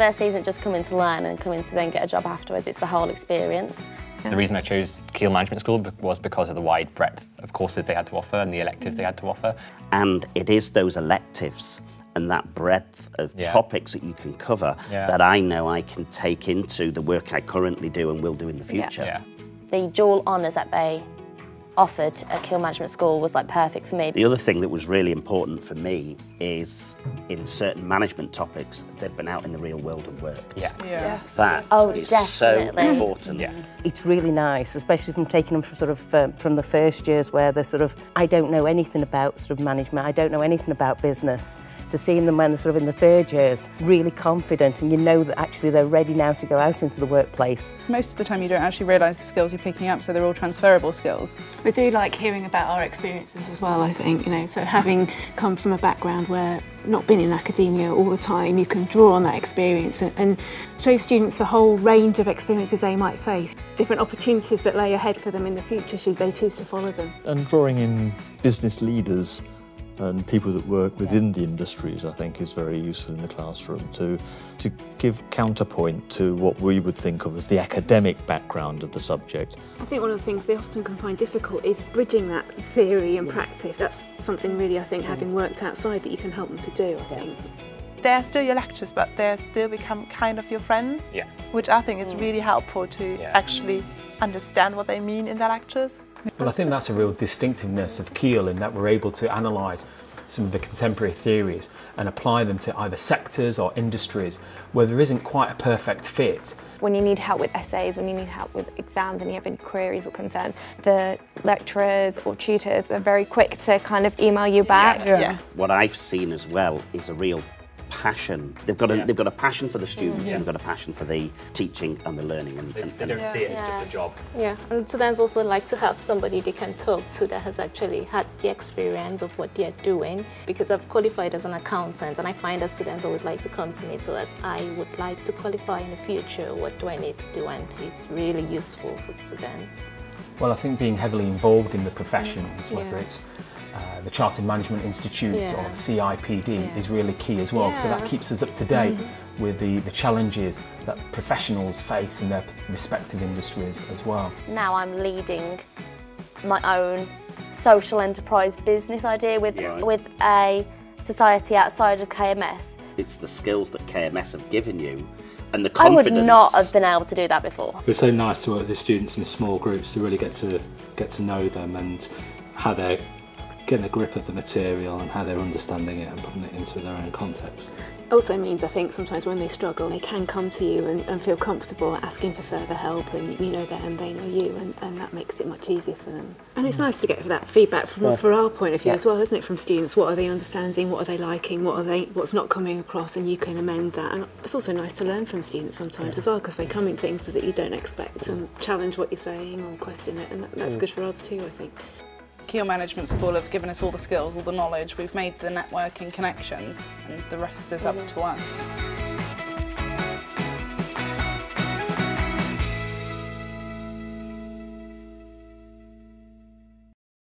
university isn't just coming to learn and coming to then get a job afterwards, it's the whole experience. The reason I chose Keele Management School was because of the wide breadth of courses they had to offer and the electives they had to offer. And it is those electives and that breadth of topics that you can cover that I know I can take into the work I currently do and will do in the future. The dual honours that they offered at Keele Management School was like perfect for me. The other thing that was really important for me is in certain management topics, they've been out in the real world and worked. That is so important. It's really nice, especially from taking them from sort of from the first years where they're sort of, I don't know anything about sort of management, I don't know anything about business, to seeing them when they're sort of in the third years, really confident, and you know that actually they're ready now to go out into the workplace. Most of the time you don't actually realise the skills you're picking up, so they're all transferable skills. We do like hearing about our experiences as well, I think, you know, so having come from a background where not been in academia all the time, you can draw on that experience and show students the whole range of experiences they might face, different opportunities that lay ahead for them in the future should they choose to follow them. And drawing in business leaders and people that work within the industries, I think, is very useful in the classroom to give counterpoint to what we would think of as the academic background of the subject. I think one of the things they often can find difficult is bridging that theory and practice. That's something really, I think, having worked outside, that you can help them to do, I think. They're still your lectures, but they still become kind of your friends, which I think is really helpful to actually understand what they mean in their lectures. Well, I think that's a real distinctiveness of Keele, in that we're able to analyse some of the contemporary theories and apply them to either sectors or industries where there isn't quite a perfect fit. When you need help with essays, when you need help with exams and you have any queries or concerns, the lecturers or tutors are very quick to kind of email you back. What I've seen as well is a real passion. They've got a passion for the students and they've got a passion for the teaching and the learning. And they don't see it as just a job. Yeah, and students also like to have somebody they can talk to that has actually had the experience of what they're doing, because I've qualified as an accountant and I find that students always like to come to me so that I would like to qualify in the future, what do I need to do, and it's really useful for students. Well, I think being heavily involved in the professions, whether it's the Chartered Management Institute or the CIPD is really key as well. So that keeps us up to date with the challenges that professionals face in their respective industries as well. Now I'm leading my own social enterprise business idea with a society outside of KMS. It's the skills that KMS have given you and the confidence. I would not have been able to do that before. It's so nice to work with the students in small groups to really get to know them and how they're getting a grip of the material and how they're understanding it and putting it into their own context. It also means, I think, sometimes when they struggle, they can come to you and feel comfortable asking for further help, and you know them and they know you, and that makes it much easier for them. And it's nice to get that feedback from our point of view as well, isn't it, from students? What are they understanding, what are they liking, what's not coming across, and you can amend that. And it's also nice to learn from students sometimes as well, because they come in things that you don't expect and challenge what you're saying or question it, and that's good for us too, I think. Keele Management School have given us all the skills, all the knowledge. We've made the networking connections, and the rest is up to us.